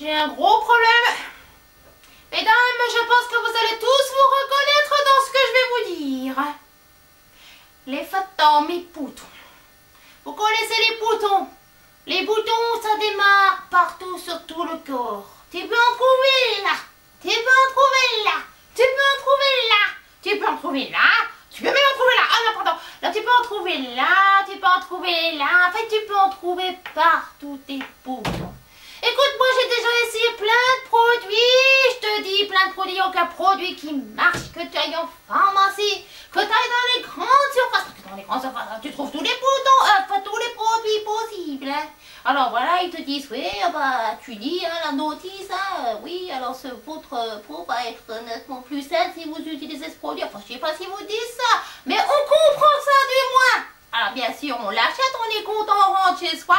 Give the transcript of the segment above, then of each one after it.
J'ai un gros problème. Mesdames, je pense que vous allez tous vous reconnaître dans ce que je vais vous dire. Les fatons, mes boutons. Vous connaissez les boutons? Les boutons, ça démarre partout sur tout le corps. Tu peux en trouver là. Tu peux en trouver là. Tu peux en trouver là. Tu peux en trouver là. Tu peux même en trouver là. Ah non, pardon. Là, tu peux en trouver là. Tu peux en trouver là. En fait, tu peux en trouver partout tes boutons. Écoute, moi, j'ai déjà essayé plein de produits. Je te dis, plein de produits. Aucun produit qui marche. Que tu ailles en pharmacie. Que tu ailles dans les grandes surfaces. Parce que dans les grandes surfaces, tu trouves tous les boutons. Tous les produits possibles. Hein. Alors voilà, ils te disent, oui, bah, tu lis hein, la notice, hein, oui, alors votre peau va être nettement plus saine si vous utilisez ce produit. Enfin, je sais pas si vous disent ça, mais on comprend ça du moins. Alors bien sûr, on l'achète, on est content, on rentre chez soi.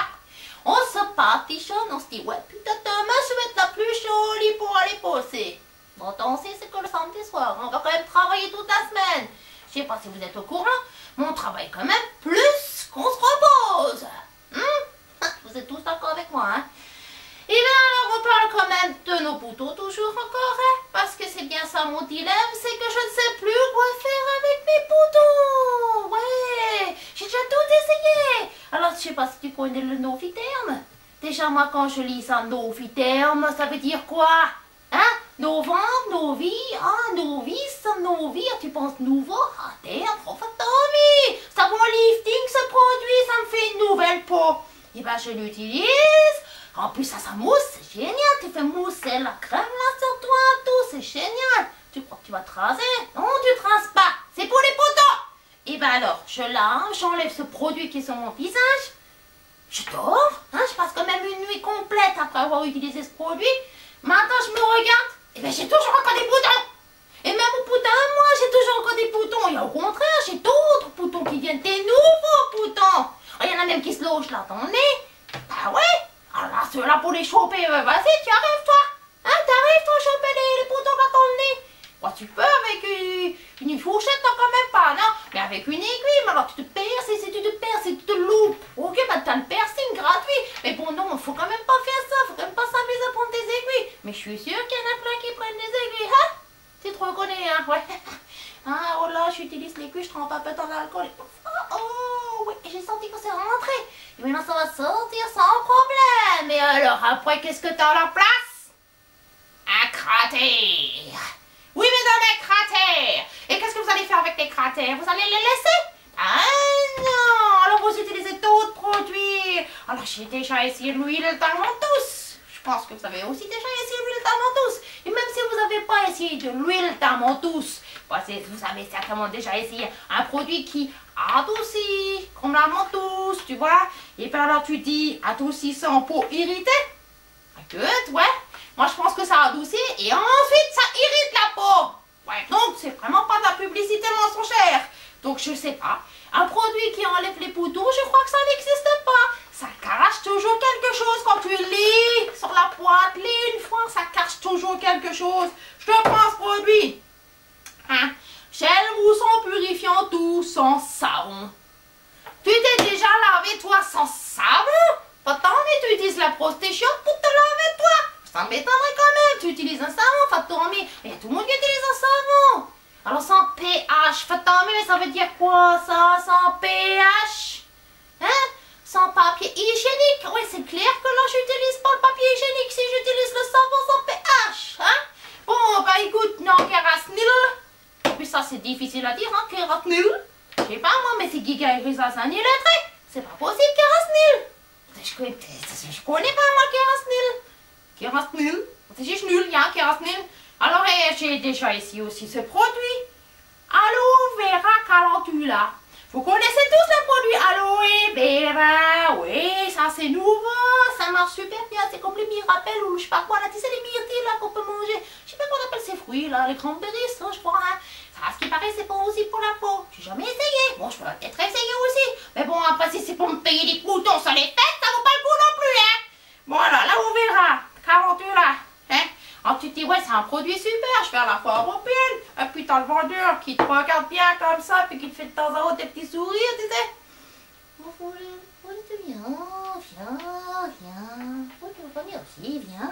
On se partitionne, on se dit, ouais, putain, demain, je vais être la plus jolie pour aller bosser. Bon, on sait, c'est que le samedi soir, on va quand même travailler toute la semaine. Je sais pas si vous êtes au courant, mais on travaille quand même plus qu'on se repose. Vous êtes tous d'accord avec moi, hein? Et bien alors, on parle quand même de nos boutons toujours encore, hein? Parce que c'est bien ça mon dilemme, c'est que je ne sais plus quoi faire avec mes boutons. Ouais, j'ai déjà tout essayé. Alors, je sais pas si tu connais le noviterme. Déjà, moi, quand je lis ça, noviterme, ça veut dire quoi? Hein? Novembre, novi, ah, novice, novire, tu penses nouveau? Ah, terme, prophétomie. Savon lifting, ce produit, ça me fait une nouvelle peau. Et ben je l'utilise. En plus ça mousse, c'est génial. Tu fais mousser la crème là sur toi, tout, c'est génial. Tu crois que tu vas te raser? Non, tu te rases pas. C'est pour les potos. Et ben alors, je lave, j'enlève ce produit qui est sur mon visage. Je dors, hein, je passe quand même une nuit complète après avoir utilisé ce produit. Maintenant je me regarde, et ben j'ai toujours encore des boutons. Et même au bout d'un mois, j'ai toujours encore des boutons. Et au contraire, j'ai d'autres boutons qui viennent, des nouveaux boutons. Il y en a même qui se logent là dans le nez. Bah ouais. Alors là, ceux-là pour les choper, vas-y, tu arrives toi. Hein, t'arrives toi à choper les boutons là dans le nez. Bah, tu peux avec une fourchette, non quand même pas, non. Mais avec une aiguille, mais alors tu te perces, et si tu te perces, et tu te loupes. Ok, bah t'as le piercing gratuit. Mais bon, non, faut quand même pas faire ça. Faut quand même pas s'amuser à prendre des aiguilles. Mais je suis sûre qu'il y en a plein qui prennent des aiguilles, hein. Tu te reconnais, hein, ouais. Ah, oh là, j'utilise l'aiguille, je trempe un peu dans l'alcool. Oh, oui, j'ai senti que c'est rentré. Et maintenant, ça va sortir sans problème. Et alors, après, qu'est-ce que t'as à la place? Un cratère. Oui, mesdames, un cratère. Et qu'est-ce que vous allez faire avec les cratères? Vous allez les laisser? Ah non. Alors, vous utilisez d'autres produits. Alors, j'ai déjà essayé l'huile d'amande douce. Je pense que vous avez aussi déjà essayé l'huile d'amande douce. Et même si vous n'avez pas essayé de l'huile d'amande douce, vous avez certainement déjà essayé un produit qui adoucit, comme la menthe douce, tu vois. Et puis alors tu dis adoucissant pour irriter. Good, ouais. Moi je pense que ça adoucit et ensuite ça irrite la peau. Ouais, donc c'est vraiment pas de la publicité mensongère. Donc je sais pas. Un produit qui enlève les boutons, je crois que ça n'existe pas. Ça cache toujours quelque chose quand tu lis sur la boîte. Lis une fois, ça cache toujours quelque chose. Je te prends ce produit. Hein? Gel moussant purifiant tout sans savon. Tu t'es déjà lavé toi sans savon? Pourtant, mais tu utilises la prostétion pour te laver toi. Ça m'étonnerait quand même. Tu utilises un savon, Fatomi. Il y a tout le monde qui utilise un savon. Alors sans pH, Fatomi, mais ça veut dire quoi ça? Sans pH? Hein? Sans papier hygiénique. Oui, c'est clair que là, j'utilise pas le papier hygiénique si j'utilise le savon sans pH. Hein? Bon, bah écoute, non, Kerasnil. Et puis ça, c'est difficile à dire, hein, Kerasnil. Je sais pas moi, mais c'est Giga et Risa, c'est un illettré. C'est pas possible, Kerasnil. Je connais pas, moi, Kerasnil. Kerasnil. C'est juste nul, hein, Kerasnil. Alors, j'ai déjà essayé aussi ce produit. Aloe Vera Calendula. Vous connaissez tous le produit Aloe Vera. Oui, ça c'est nouveau. Ça marche super bien. C'est comme les mirabelles ou je sais pas quoi. Là, tu sais, les myrtilles là qu'on peut manger. Je sais pas comment on appelle ces fruits là. Les cranberries, ça, je crois. Hein. Ça, ce qui paraît, c'est pas aussi pour la peau. J'ai jamais essayé. Bon, je peux peut-être essayer aussi. Mais bon, après, si c'est pour me payer des boutons sur les têtes, ça vaut pas le coup non plus, hein. Bon, alors, là, on verra. Calendula. Hein. Alors, tu te dis, ouais, c'est un produit super. Je vais à la foire européenne. Et puis, t'as le vendeur qui te regarde bien comme ça. Puis qui te fait de temps en temps des petits sourires, tu sais. Viens. Oh, tu veux venir aussi, viens.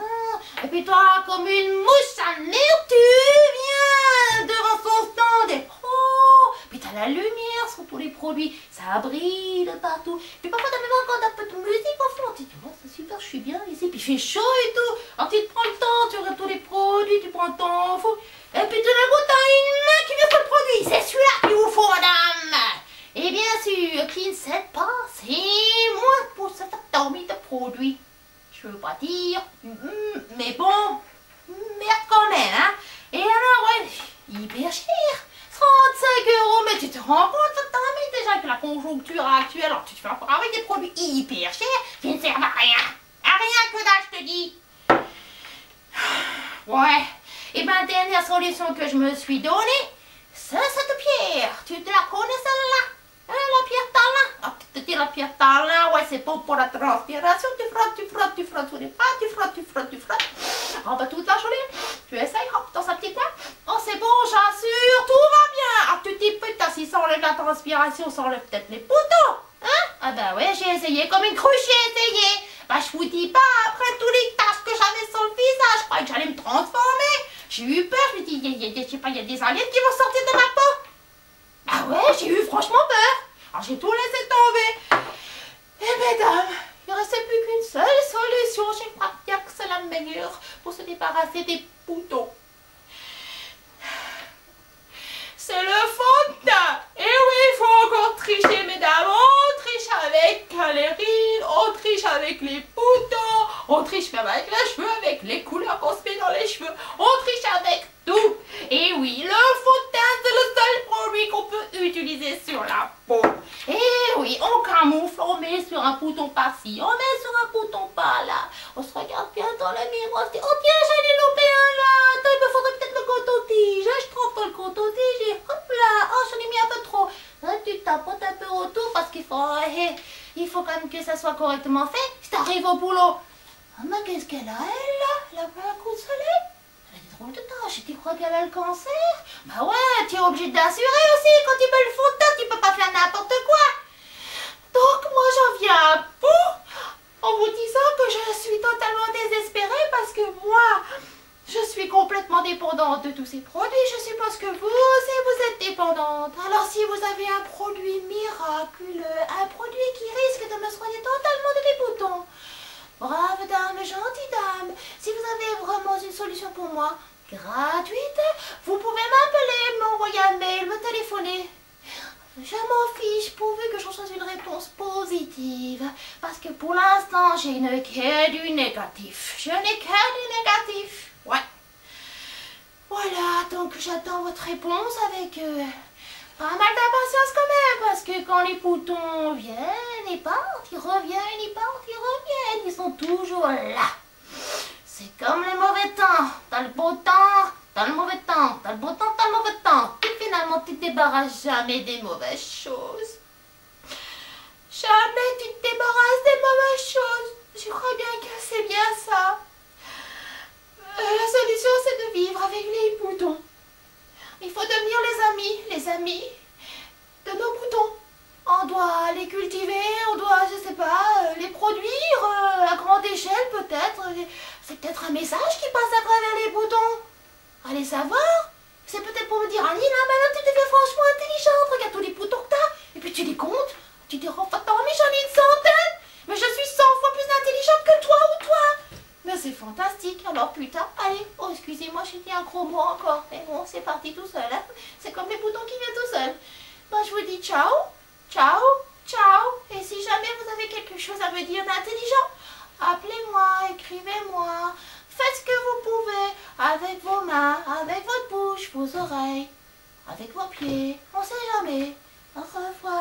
une mouche à merde, tu viens devant son stand et oh, puis t'as la lumière sur tous les produits, ça brille de partout. Puis parfois t'as même encore un peu de musique au fond, tu te dis, oh, c'est super, je suis bien ici, puis il fait chaud et tout. Alors tu te prends le temps, tu regardes tous les produits, tu prends le temps, fou. Et puis tout d'un coup t'as une main qui vient sur le produit, c'est celui-là qu'il vous faut, madame. Et bien sûr, qui ne sait pas, c'est moi pour ce factory de produits. Je veux pas dire, mais bon, merde quand même, hein. Et alors, ouais, hyper cher, 35 €, mais tu te rends compte, mais déjà que la conjoncture actuelle, alors tu te fais encore avec des produits hyper chers qui ne servent à rien que dalle, je te dis. Ouais, et ben dernière solution que je me suis donnée, c'est cette pierre, tu te la connais celle-là? La pierre talin. Ah, tu te dis la pierre talin, ouais, c'est bon pour la transpiration. Tu frottes sous les pas, tu frottes. Oh, bah, toute la journée, tu essayes, hop, dans sa petite main. Oh, c'est bon, j'assure, tout va bien. Ah, tu te dis, putain, si ça enlève la transpiration, ça enlève peut-être les boutons. Hein? Ah, bah, ouais, j'ai essayé comme une cruche, j'ai essayé. Bah, je vous dis pas, après tous les taches que j'avais sur le visage, je croyais que j'allais me transformer. J'ai eu peur, je me dis, je sais pas, il y a des aliens qui vont sortir de ma peau. Ah ouais, j'ai eu franchement peur. Alors j'ai tout laissé tomber. Et mesdames, il ne restait plus qu'une seule solution. Je crois bien que c'est la meilleure pour se débarrasser des boutons. C'est le fond de teint. Et oui, il faut encore tricher, mesdames. On triche avec les rides, on triche avec les boutons, on triche même avec les cheveux, avec les couleurs qu'on se met dans les cheveux. On triche avec tout. Et oui, le fond de teint, c'est le seul produit qu'on peut utiliser sur la peau. Et oui, on camoufle, on met sur un bouton par-ci, on met sur un bouton par-là. On se regarde bien dans le miroir, on se dit, oh tiens, j'en ai loupé un là. Attends, il me faudrait peut-être le coton-tige. Je trempe dans le coton-tige et hop là. Oh, j'en ai mis un peu trop. Là, tu tapotes un peu autour parce qu'il faut quand même que ça soit correctement fait. Si t'arrives au boulot, ah mais qu'est-ce qu'elle a, elle là? Elle a pas un coup de soleil? Elle a des drôles de tâches. Tu crois qu'elle a le cancer? Bah ouais, tu es obligé d'assurer aussi. Quand tu mets le fond de teint, tu peux pas faire n'importe quoi. Donc moi j'en viens à bout en vous disant que je suis totalement désespérée parce que moi, je suis complètement dépendante de tous ces produits. Je suppose que vous aussi vous êtes dépendante. Alors si vous avez un produit miraculeux, un produit qui risque de me soigner totalement de mes boutons, brave dame, gentille dame, si vous avez vraiment une solution pour moi, gratuite, vous pouvez m'appeler, m'envoyer un mail, me téléphoner. Je m'en fiche pourvu que je reçoive une réponse positive. Parce que pour l'instant, je n'ai que du négatif. Je n'ai que du négatif. Ouais. Voilà, donc j'attends votre réponse avec pas mal d'impatience quand même. Parce que quand les boutons viennent et partent, ils reviennent, ils partent, ils reviennent. Ils sont toujours là. C'est comme les mauvais temps. T'as le beau temps, t'as le mauvais temps. T'as le beau temps, t'as le mauvais temps. Et finalement, tu te débarrasses jamais des mauvaises choses. Jamais tu te débarrasses des mauvaises choses. Je crois bien que c'est bien ça. La solution, c'est de vivre avec les boutons. Il faut devenir les amis de nos boutons. On doit les cultiver, on doit, je sais pas, les produire à grande échelle peut-être. C'est peut-être un message qui passe à travers les boutons. Allez savoir. C'est peut-être pour me dire, Annie, là, maintenant tu deviens franchement intelligente. Regarde tous les boutons que t'as. Et puis tu les comptes. Tu te dis, oh, mais j'en ai une centaine. Mais je suis 100 fois plus intelligente que toi ou toi. Mais c'est fantastique. Alors putain, allez, oh excusez-moi, j'ai dit un gros mot encore. Mais bon, c'est parti tout seul. Hein. C'est comme les boutons qui viennent tout seuls. Ben, je vous dis ciao, ciao, ciao. Et si jamais vous avez quelque chose à me dire d'intelligent, appelez-moi, écrivez-moi. Faites ce que vous pouvez avec vos mains, avec votre bouche, vos oreilles, avec vos pieds. On sait jamais. Au revoir.